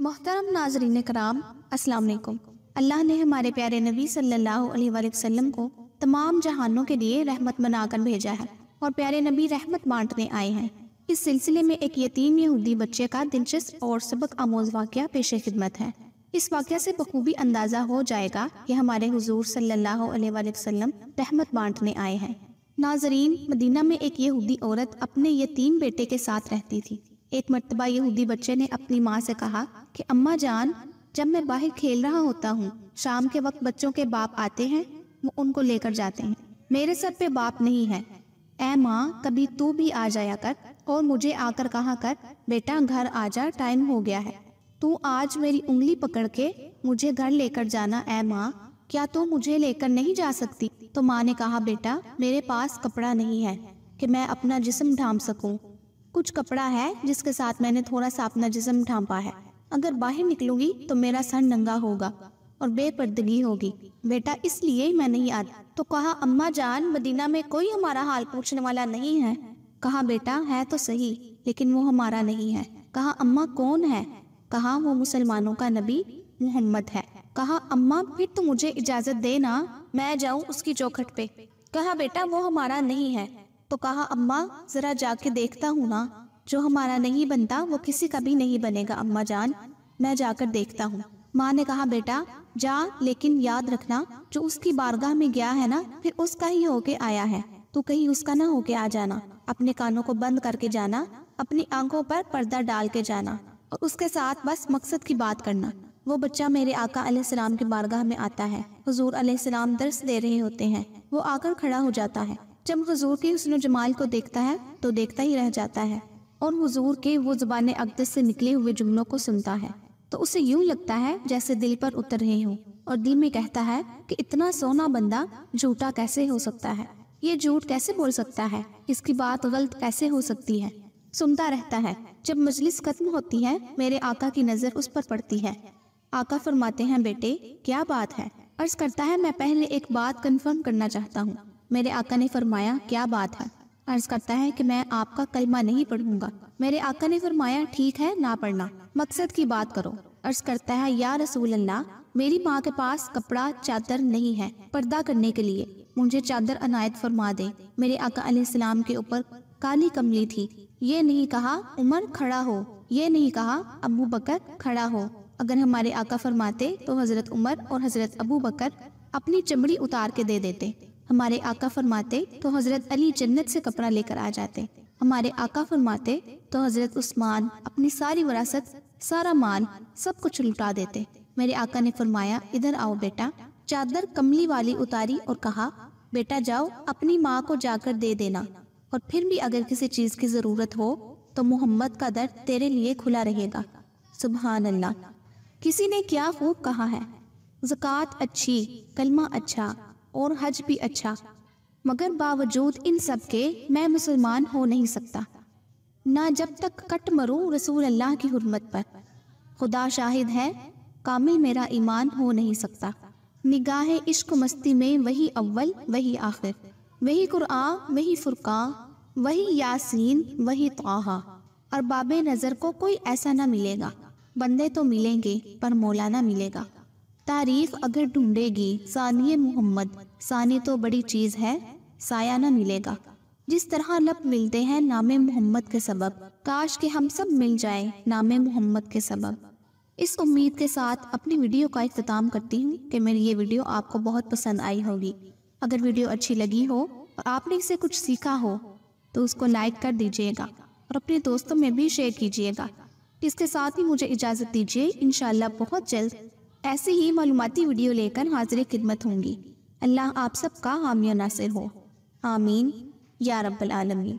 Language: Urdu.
محترم ناظرین کرام، السلام علیکم۔ اللہ نے ہمارے پیارے نبی صلی اللہ علیہ وآلہ وسلم کو تمام جہانوں کے لیے رحمت بنا کر بھیجا ہے اور پیارے نبی رحمت بانٹنے آئے ہیں۔ اس سلسلے میں ایک یتیم یہودی بچے کا دلچسپ اور سبق آموز واقعہ پیش خدمت ہے۔ اس واقعہ سے بخوبی اندازہ ہو جائے گا کہ ہمارے حضور صلی اللہ علیہ وآلہ وسلم رحمت بانٹنے آئے ہیں۔ ناظرین، مدینہ میں ایک یہودی عورت اپنے یتیم بیٹے کے ساتھ رہتی تھی۔ ایک مرتبہ یہودی بچے نے اپنی ماں سے کہا کہ اماں جان، جب میں باہر کھیل رہا ہوتا ہوں، شام کے وقت بچوں کے باپ آتے ہیں، وہ ان کو لے کر جاتے ہیں، میرے سر پہ باپ نہیں ہے۔ اے ماں، کبھی تو بھی آ جایا کر اور مجھے آ کر کہا کر بیٹا گھر آ جا، ٹائم ہو گیا ہے۔ تو آج میری انگلی پکڑ کے مجھے گھر لے کر جانا۔ اے ماں، کیا تو مجھے لے کر نہیں جا سکتی؟ تو ماں نے کہا بیٹا، میرے پاس کپڑا نہیں ہے کہ میں اپنا جسم ڈھانپ سکوں۔ کچھ کپڑا ہے جس کے ساتھ میں نے تھوڑا سا اپنا جسم ڈھانپا ہے۔ اگر باہر نکلوں گی تو میرا سر ننگا ہوگا اور بے پردگی ہوگی، بیٹا اس لیے میں نہیں آتا۔ تو کہا اماں جان، مدینہ میں کوئی ہمارا حال پوچھنے والا نہیں ہے؟ کہا بیٹا ہے تو صحیح، لیکن وہ ہمارا نہیں ہے۔ کہا اماں کون ہے؟ کہا وہ مسلمانوں کا نبی محمد ہے۔ کہا اماں پھر تو مجھے اجازت دینا، میں جاؤں اس کی چوکھٹ پہ۔ کہا بیٹا وہ ہمارا نہیں ہے۔ تو کہا اماں ذرا جا کے دیکھتا ہوں نا، جو ہمارا نہیں بنتا وہ کسی کا بھی نہیں بنے گا اماں جان، میں جا کر دیکھتا ہوں۔ ماں نے کہا بیٹا جا، لیکن یاد رکھنا جو اس کی بارگاہ میں گیا ہے نا، پھر اس کا ہی ہو کے آیا ہے، تو کہیں اس کا نہ ہو کے آ جانا۔ اپنے کانوں کو بند کر کے جانا، اپنی آنکھوں پر پردہ ڈال کے جانا اور اس کے ساتھ بس مقصد کی بات کرنا۔ وہ بچہ میرے آقا علیہ السلام کی بارگاہ میں آتا ہے، حضور علیہ السلام درس دے رہے ہوتے ہیں، وہ آ کر کھڑا ہو جاتا ہے۔ جب حضور کے حسن و جمال کو دیکھتا ہے تو دیکھتا ہی رہ جاتا ہے اور حضور کے وہ زبان اقدس سے نکلے ہوئے جملوں کو سنتا ہے تو اسے یوں لگتا ہے جیسے دل پر اتر رہے ہوں، اور دل میں کہتا ہے کہ اتنا سونا بندہ جھوٹا کیسے ہو سکتا ہے، یہ جھوٹ کیسے بول سکتا ہے، اس کی بات غلط کیسے ہو سکتی ہے۔ سنتا رہتا ہے۔ جب مجلس ختم ہوتی ہے، میرے آقا کی نظر اس پر پڑتی ہے۔ آقا فرماتے ہیں بیٹے کیا بات ہے؟ عرض کرتا ہے میں پہلے ایک بات کنفرم کرنا چاہتا ہوں۔ میرے آقا نے فرمایا کیا بات ہے؟ عرض کرتا ہے کہ میں آپ کا کلمہ نہیں پڑھوں گا۔ میرے آقا نے فرمایا ٹھیک ہے، نہ پڑھنا، مقصد کی بات کرو۔ عرض کرتا ہے یا رسول اللہ، میری ماں کے پاس کپڑا چادر نہیں ہے پردہ کرنے کے لیے، مجھے چادر عنایت فرما دے۔ میرے آقا علیہ السلام کے اوپر کالی کملی تھی۔ یہ نہیں کہا عمر کھڑا ہو، یہ نہیں کہا ابو بکر کھڑا ہو۔ اگر ہمارے آقا فرماتے تو حضرت عمر اور حضرت ابو بکر اپنی چمڑی اتار کے دے دیتے۔ ہمارے آقا فرماتے تو حضرت علی جنت سے کپڑا لے کر آ جاتے۔ ہمارے آقا فرماتے تو حضرت عثمان اپنی ساری وراثت، سارا مال، سب کچھ لٹا دیتے۔ میرے آقا نے فرمایا ادھر آؤ بیٹا۔ چادر کملی والی اتاری اور کہا بیٹا جاؤ اپنی ماں کو جا کر دے دینا، اور پھر بھی اگر کسی چیز کی ضرورت ہو تو محمد کا در تیرے لیے کھلا رہے گا۔ سبحان اللہ۔ کسی نے کیا خوب کہا ہے، زکوٰۃ اچھی، کلمہ اچھا اور حج بھی اچھا، مگر باوجود ان سب کے میں مسلمان ہو نہیں سکتا، نہ جب تک کٹ مروں رسول اللہ کی حرمت پر۔ خدا شاہد ہے کامل میرا ایمان ہو نہیں سکتا۔ نگاہ عشق و مستی میں وہی اول وہی آخر، وہی قرآن وہی فرقان، وہی یاسین وہی طٰہٰ۔ ارباب نظر کو کوئی ایسا نہ ملے گا، بندے تو ملیں گے پر مولا نہ ملے گا۔ تاریخ اگر ڈھونڈے گی ثانی محمد، ثانی تو بڑی چیز ہے، سایہ نہ ملے گا۔ جس طرح لب ملتے ہیں نام محمد کے سبب، کاش کہ ہم سب مل جائیں نام محمد کے سبب۔ اس امید کے ساتھ اپنی ویڈیو کا اختتام کرتی ہوں کہ میری یہ ویڈیو آپ کو بہت پسند آئی ہوگی۔ اگر ویڈیو اچھی لگی ہو اور آپ نے اسے کچھ سیکھا ہو تو اس کو لائک کر دیجیے گا اور اپنے دوستوں میں بھی شیئر کیجیے گا۔ اس کے ساتھ ہی مجھے اجازت دیجیے، انشاءاللہ بہت جلد ایسی ہی معلوماتی ویڈیو لے کر حاضر خدمت ہوں گی۔ اللہ آپ سب کا حامی و ناصر ہو، آمین یا رب العالمین۔